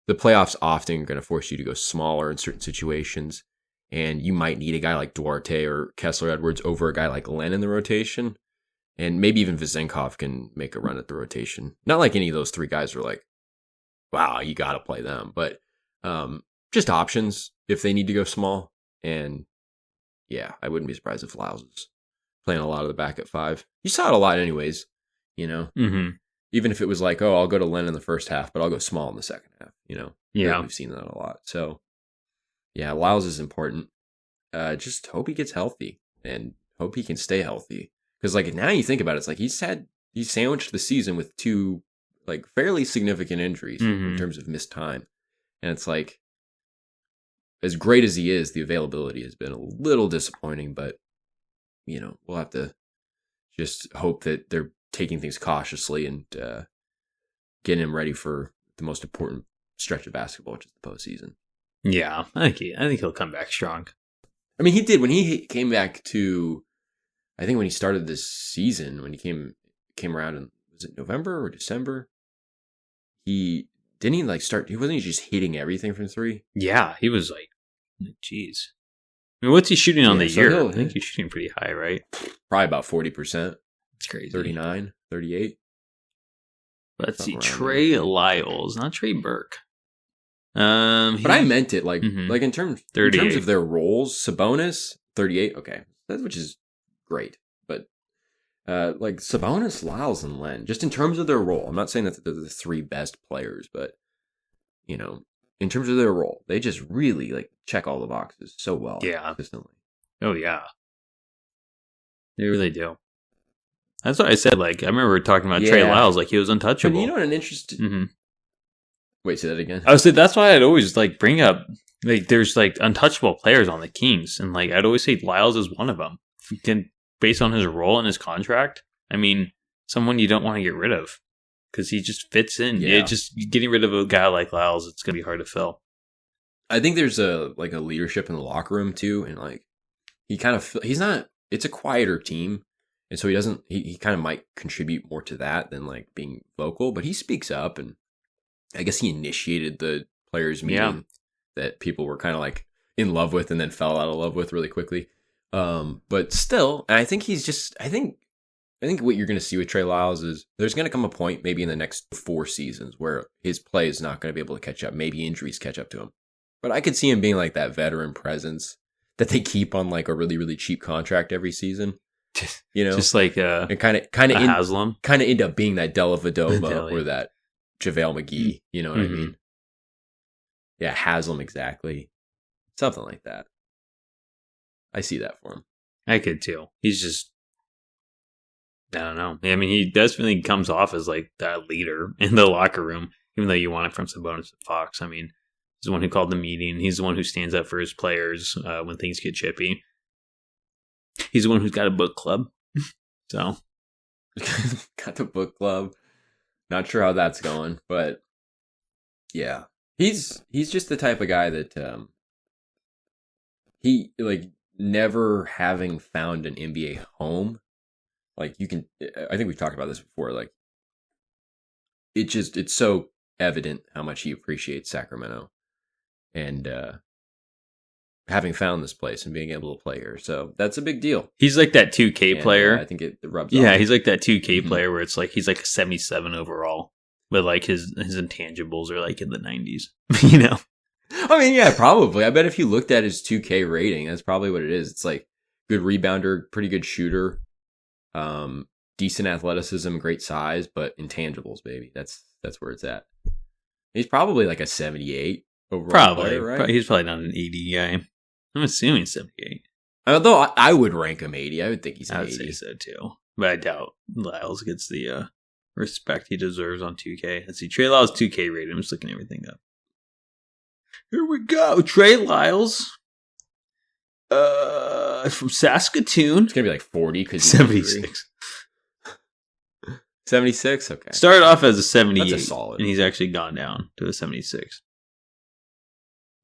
the playoffs often are going to force you to go smaller in certain situations. And you might need a guy like Duarte or Kessler Edwards over a guy like Len in the rotation. And maybe even Vezenkov can make a run at the rotation. Not like any of those three guys are like, wow, you got to play them. But just options if they need to go small. And yeah, I wouldn't be surprised if Lyles is playing a lot of the back at 5. You saw it a lot anyways, Mm-hmm. Even if it was like, oh, I'll go to Len in the first half, but I'll go small in the second half, Yeah. We've seen that a lot. So yeah, Lyles is important. Just hope he gets healthy and hope he can stay healthy. Because like now you think about it, it's like he's sandwiched the season with 2 like fairly significant injuries in terms of missed time. And it's like, as great as he is, the availability has been a little disappointing, but we'll have to just hope that they're taking things cautiously and getting him ready for the most important stretch of basketball, which is the postseason. Yeah, I think he'll come back strong. I mean, he did when he came back to. I think when he started this season, when he came around in, was it November or December? He wasn't he just hitting everything from 3? Yeah, he was like, geez. I mean, what's he shooting on the so year? I think he's shooting pretty high, right? Probably about 40%. It's crazy. 39, 38. Let's see, Trey Lyles, not Trey Burke. But I meant it like in terms of their roles. Sabonis 38, okay, which is great. But like Sabonis, Lyles, and Len, just in terms of their role. I'm not saying that they're the 3 best players, but in terms of their role, they just really like check all the boxes so well. Yeah, consistently. Oh yeah, they really do. That's what I said. Like I remember talking about Trey Lyles, like he was untouchable. But an interesting. Wait, say that again. I would say that's why I'd always like bring up like there's like untouchable players on the Kings, and like I'd always say Lyles is one of them. Based on his role and his contract, I mean, someone you don't want to get rid of because he just fits in. Yeah, just getting rid of a guy like Lyles, it's gonna be hard to fill. I think there's a leadership in the locker room too, and like he's not. It's a quieter team. And so he kind of might contribute more to that than like being vocal, but he speaks up, and I guess he initiated the players meeting that people were kind of like in love with and then fell out of love with really quickly. But still, and I think I think what you're going to see with Trey Lyles is there's going to come a point maybe in the next 4 seasons where his play is not going to be able to catch up. Maybe injuries catch up to him, but I could see him being like that veteran presence that they keep on like a really, really cheap contract every season. Just like and kind of Haslam, kind of end up being that Della Vadova or that JaVale McGee. You know what I mean? Yeah, Haslam, exactly. Something like that. I see that for him. I could too. He's just, I don't know. I mean, he definitely comes off as like that leader in the locker room, even though you want it from Sabonis and Fox. I mean, he's the one who called the meeting. He's the one who stands up for his players when things get chippy. He's the one who's got a book club. So, got the book club. Not sure how that's going, but yeah, he's just the type of guy that he like never having found an NBA home. Like I think we've talked about this before. Like it's so evident how much he appreciates Sacramento, and having found this place and being able to play here. So that's a big deal. He's like that 2K player. I think it rubs off. Yeah, he's like that 2K player where it's like he's like a 77 overall, but like his intangibles are like in the 90s. I mean, yeah, probably. I bet if you looked at his 2K rating, that's probably what it is. It's like good rebounder, pretty good shooter, decent athleticism, great size, but intangibles, baby. That's where it's at. He's probably like a 78 overall. Probably, player, right? He's probably not an 80 guy. I'm assuming 78. Although I would rank him 80. I would think he's an 80. I would say so too. But I doubt Lyles gets the respect he deserves on 2K. Let's see. Trey Lyles 2K rating. I'm just looking everything up. Here we go. Trey Lyles. From Saskatoon. It's going to be like 40 because 76. 76? Okay. Started off as a 78. That's a solid. And he's actually gone down to a 76.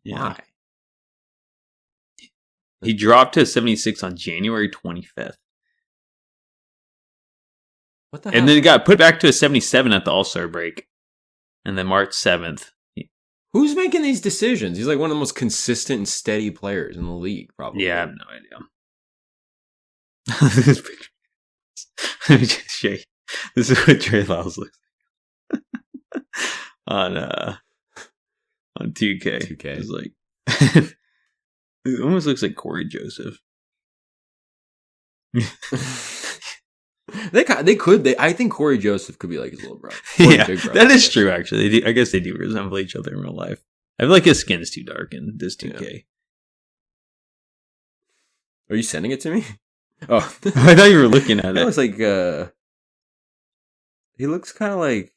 Yeah. Why? He dropped to 76 on January 25th. What the hell? And then it got put back to a 77 at the All-Star break. And then March 7th. Who's making these decisions? He's like one of the most consistent and steady players in the league, probably. Yeah, I have no idea. Let me just show you. This is what Trey Lyles looks like on 2K. 2K. It's like it almost looks like Corey Joseph. I think Corey Joseph could be like his little brother. Yeah, that is true. Actually, I guess they do resemble each other in real life. I feel like his skin's too dark in this 2K. Yeah. Are you sending it to me? Oh, I thought you were looking at it. It looks like he looks kind of like,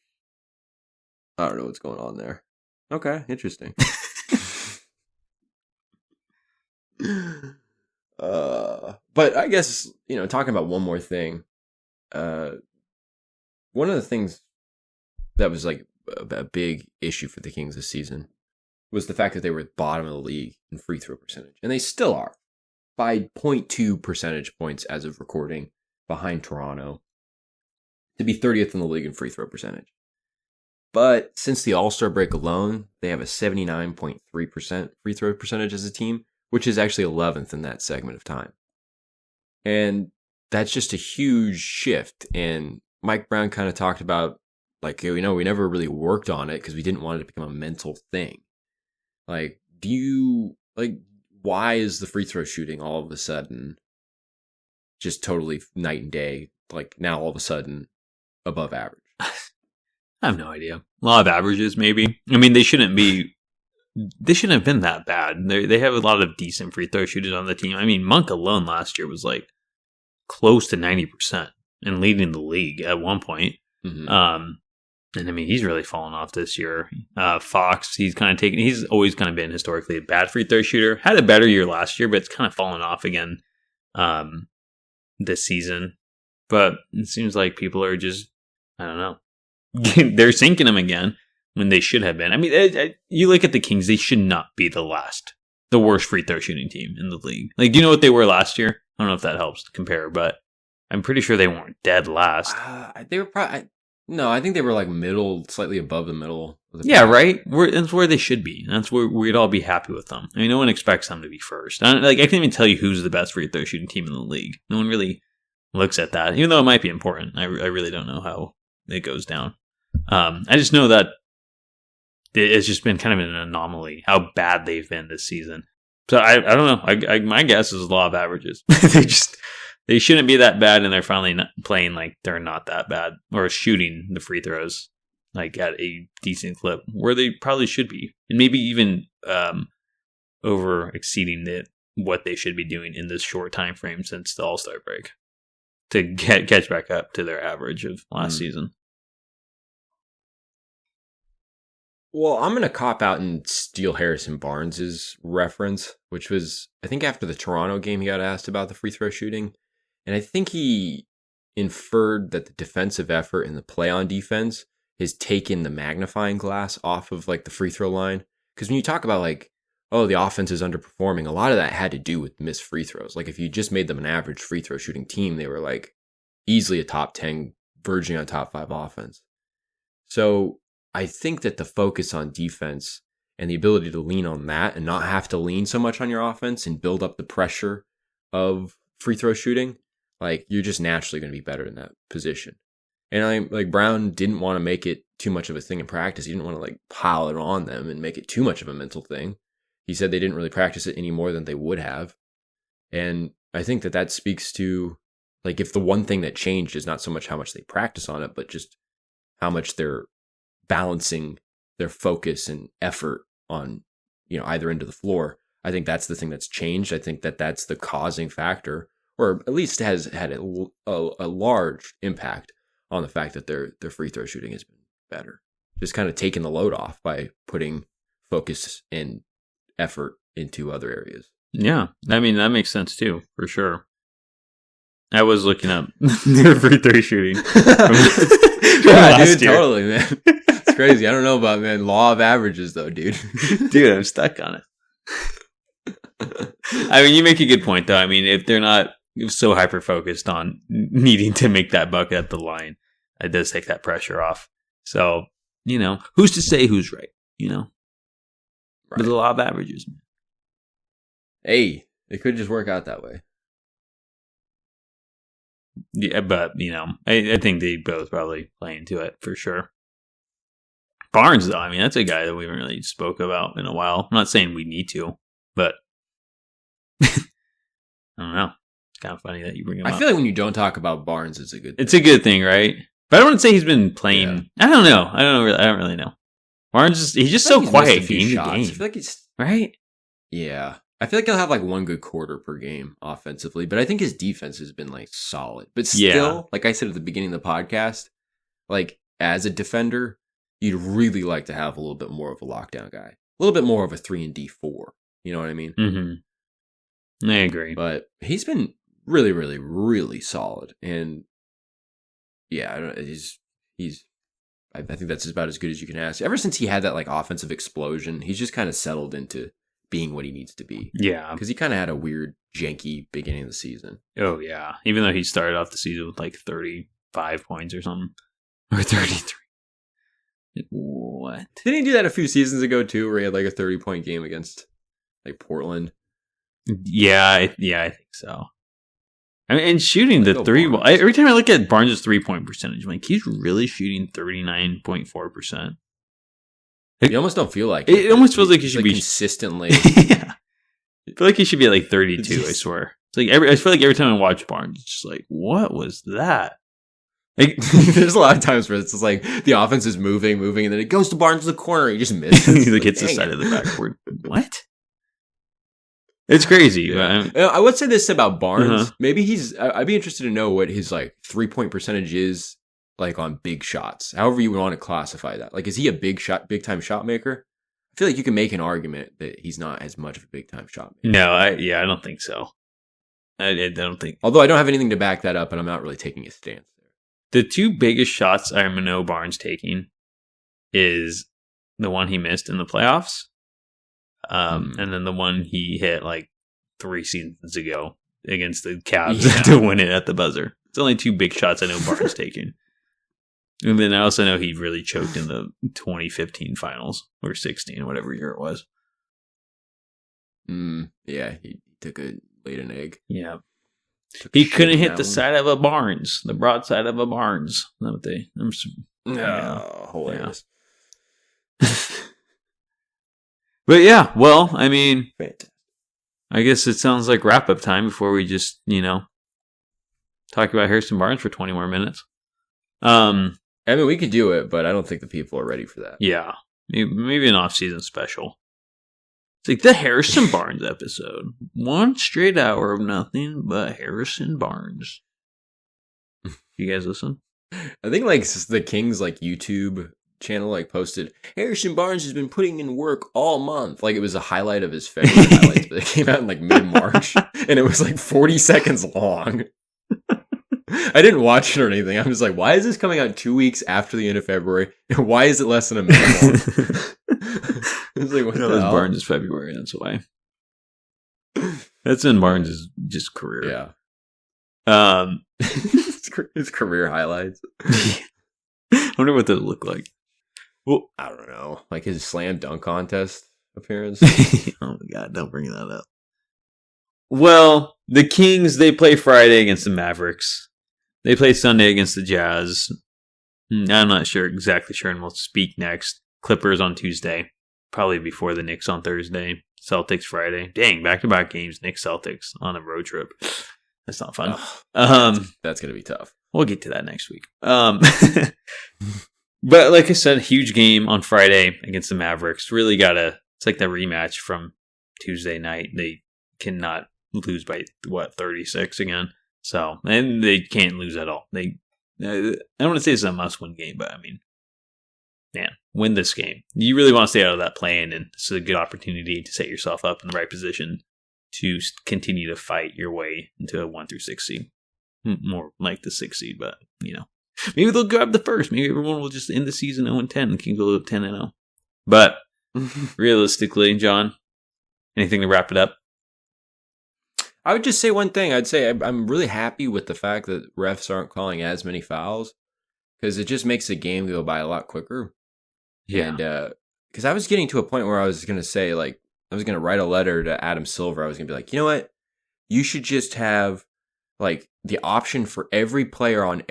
I don't know what's going on there. Okay, interesting. But I guess, talking about one more thing, one of the things that was like a big issue for the Kings this season was the fact that they were at the bottom of the league in free throw percentage, and they still are by 0.2 percentage points as of recording behind Toronto to be 30th in the league in free throw percentage. But since the All-Star break alone, they have a 79.3% free throw percentage as a team, which is actually 11th in that segment of time. And that's just a huge shift. And Mike Brown kind of talked about, like, we never really worked on it because we didn't want it to become a mental thing. Like, why is the free throw shooting all of a sudden just totally night and day? Like, now all of a sudden above average? I have no idea. A lot of averages, maybe. I mean, they shouldn't have been that bad. They have a lot of decent free throw shooters on the team. I mean, Monk alone last year was like close to 90% and leading the league at one point. Mm-hmm. And I mean, he's really fallen off this year. Fox, he's always kind of been historically a bad free throw shooter. Had a better year last year, but it's kind of fallen off again this season. But it seems like people are just, I don't know, they're sinking him again when they should have been. I mean, you look at the Kings, they should not be the worst free throw shooting team in the league. Like, do you know what they were last year? I don't know if that helps to compare, but I'm pretty sure they weren't dead last. They were probably... No, I think they were like middle, slightly above the middle. Yeah, right? That's where they should be. That's where we'd all be happy with them. I mean, no one expects them to be first. I can't even tell you who's the best free throw shooting team in the league. No one really looks at that, even though it might be important. I really don't know how it goes down. I just know that it's just been kind of an anomaly how bad they've been this season. So I don't know. My guess is law of averages. They shouldn't be that bad, and they're finally not playing like they're not that bad, or shooting the free throws like at a decent clip where they probably should be, and maybe even over exceeding what they should be doing in this short time frame since the All-Star break to catch back up to their average of last season. Well, I'm going to cop out and steal Harrison Barnes' reference, which was, I think after the Toronto game, he got asked about the free throw shooting. And I think he inferred that the defensive effort and the play on defense has taken the magnifying glass off of like the free throw line. Because when you talk about like, oh, the offense is underperforming, a lot of that had to do with missed free throws. Like if you just made them an average free throw shooting team, they were like easily a top 10, verging on top 5 offense. So I think that the focus on defense and the ability to lean on that and not have to lean so much on your offense and build up the pressure of free throw shooting, like you're just naturally going to be better in that position. And Brown didn't want to make it too much of a thing in practice. He didn't want to like pile it on them and make it too much of a mental thing. He said they didn't really practice it any more than they would have. And I think that speaks to like if the one thing that changed is not so much how much they practice on it, but just how much they're balancing their focus and effort on, either end of the floor. I think that's the thing that's changed. I think that's the causing factor, or at least has had a large impact on the fact that their free throw shooting has been better. Just kind of taking the load off by putting focus and effort into other areas. Yeah, I mean, that makes sense too, for sure. I was looking up their free throw shooting. Yeah, dude, totally, man. It's crazy. I don't know about, law of averages though, dude. Dude, I'm stuck on it. I mean, you make a good point though. I mean, if they're not so hyper focused on needing to make that bucket at the line, it does take that pressure off. So who's to say who's right? Right. There's a lot of averages. Hey, it could just work out that way. Yeah, but I think they both probably play into it for sure. Barnes, though, that's a guy that we haven't really spoke about in a while. I'm not saying we need to, but I don't know. It's kind of funny that you bring him up. I feel like when you don't talk about Barnes, it's a good thing. It's a good thing, right? But I don't want to say he's been playing. Yeah. I don't know. I don't really know. Barnes, he's just so quiet game to game. I feel like he's right. Yeah. I feel like he'll have like one good quarter per game offensively, but I think his defense has been like solid. But still, like I said at the beginning of the podcast, like as a defender, you'd really like to have a little bit more of a lockdown guy, a little bit more of a 3-and-D4. You know what I mean? Mm-hmm. I agree. But he's been really, really, really solid, and yeah, I think that's about as good as you can ask. Ever since he had that like offensive explosion, he's just kind of settled into being what he needs to be. Yeah. Because he kind of had a weird, janky beginning of the season. Oh, yeah. Even though he started off the season with like 35 points or something. Or 33. What? Didn't he do that a few seasons ago, too, where he had like a 30-point game against like Portland? Yeah, I think so. And shooting the three... every time I look at Barnes' three-point percentage, I'm like, he's really shooting 39.4%. You almost don't feel like it. It almost feels like he should be consistently. Yeah. I feel like he should be at like 32, I swear. It's like I feel like every time I watch Barnes, it's just like, what was that? Like, there's a lot of times where it's just like the offense is moving, and then it goes to Barnes in the corner, and he just misses. He like hits the side of the backboard. What? It's crazy. Yeah. I would say this about Barnes. Uh-huh. Maybe I'd be interested to know what his like 3-point percentage is like on big shots. However you want to classify that. Like, is he a big time shot maker? I feel like you can make an argument that he's not as much of a big time shot maker. No, I don't think so. I don't think. Although I don't have anything to back that up, and I'm not really taking a stance there. The two biggest shots I know Barnes taking is the one he missed in the playoffs. And then the one he hit like 3 seasons ago against the Cavs to win it at the buzzer. It's only 2 big shots I know Barnes taking. And then I also know he really choked in the 2015 finals or 16, whatever year it was. Yeah, he took a laid an egg. Yeah. He couldn't hit the side of a Barnes, the broad side of a Barnes. Is that what they? Hilarious. Yeah. But yeah, well, fantastic. I guess it sounds like wrap up time before we just, talk about Harrison Barnes for 20 more minutes. We could do it, but I don't think the people are ready for that. Yeah. Maybe an off-season special. It's like the Harrison Barnes episode. 1 straight hour of nothing but Harrison Barnes. You guys listen? I think like the Kings like YouTube channel like posted Harrison Barnes has been putting in work all month. Like it was a highlight of his February highlights, but it came out in like mid-March and it was like 40 seconds long. I didn't watch it or anything. I'm just like, why is this coming out 2 weeks after the end of February? And why is it less than a minute long? I was like, what the hell? Barnes is February, that's why. That's in Barnes' just career. Yeah. His career highlights. I wonder what those look like. Well, I don't know. Like his slam dunk contest appearance. Oh my God, don't bring that up. Well, the Kings, they play Friday against the Mavericks. They play Sunday against the Jazz. I'm not exactly sure, and we'll speak next. Clippers on Tuesday. Probably before the Knicks on Thursday. Celtics Friday. Dang, back-to-back games. Knicks Celtics on a road trip. That's not fun. That's going to be tough. We'll get to that next week. But like I said, huge game on Friday against the Mavericks. Really it's like the rematch from Tuesday night. They cannot lose by 36 again. So, and they can't lose at all. I don't want to say it's a must-win game, but man, win this game. You really want to stay out of that play-in, and this is a good opportunity to set yourself up in the right position to continue to fight your way into a 1 through 6 seed. More like the 6 seed, but maybe they'll grab the first. Maybe everyone will just end the season 0-10 and can go 10-0. But realistically, John, anything to wrap it up? I would just say one thing. I'd say I'm really happy with the fact that refs aren't calling as many fouls because it just makes the game go by a lot quicker. Yeah. And because I was getting to a point where I was going to say, like, I was going to write a letter to Adam Silver. I was going to be like, you know what? You should just have like the option for every player on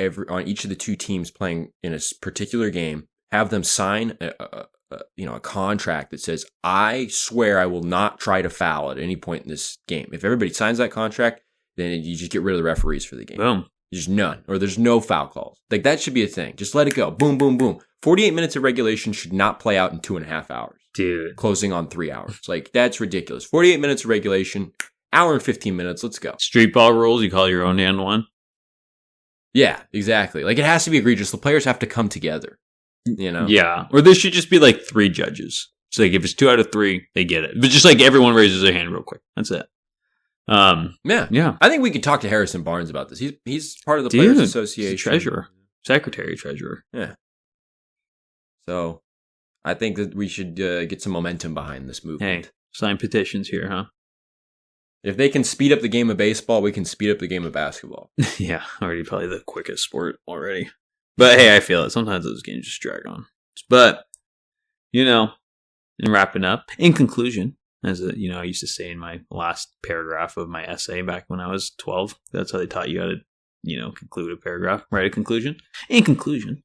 each of the two teams playing in a particular game, have them sign a contract that says, I swear I will not try to foul at any point in this game. If everybody signs that contract, then you just get rid of the referees for the game. Boom. There's none, or there's no foul calls. Like, that should be a thing. Just let it go. Boom, boom, boom. 48 minutes of regulation should not play out in 2.5 hours. Dude. Closing on 3 hours. Like, that's ridiculous. 48 minutes of regulation, hour and 15 minutes. Let's go. Street ball rules, you call your own and one. Yeah, exactly. Like, it has to be egregious. The players have to come together. You know? Yeah. Or there should just be like 3 judges. So like if it's 2 out of 3, they get it. But just like everyone raises their hand real quick. That's it. Yeah. I think we could talk to Harrison Barnes about this. He's part of the Players Association. He's treasurer. Secretary treasurer. Yeah. So I think that we should get some momentum behind this movement. Hey, sign petitions here, huh? If they can speed up the game of baseball, we can speed up the game of basketball. Yeah, already probably the quickest sport already. But hey, I feel it. Sometimes those games just drag on. But, in wrapping up, in conclusion, as I used to say in my last paragraph of my essay back when I was 12, that's how they taught you how to, conclude a paragraph, write a conclusion. In conclusion,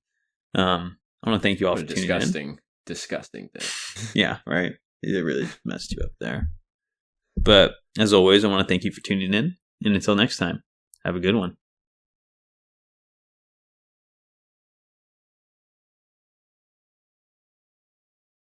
I want to thank you all for tuning in. Disgusting thing. Yeah, right. It really messed you up there. But as always, I want to thank you for tuning in. And until next time, have a good one.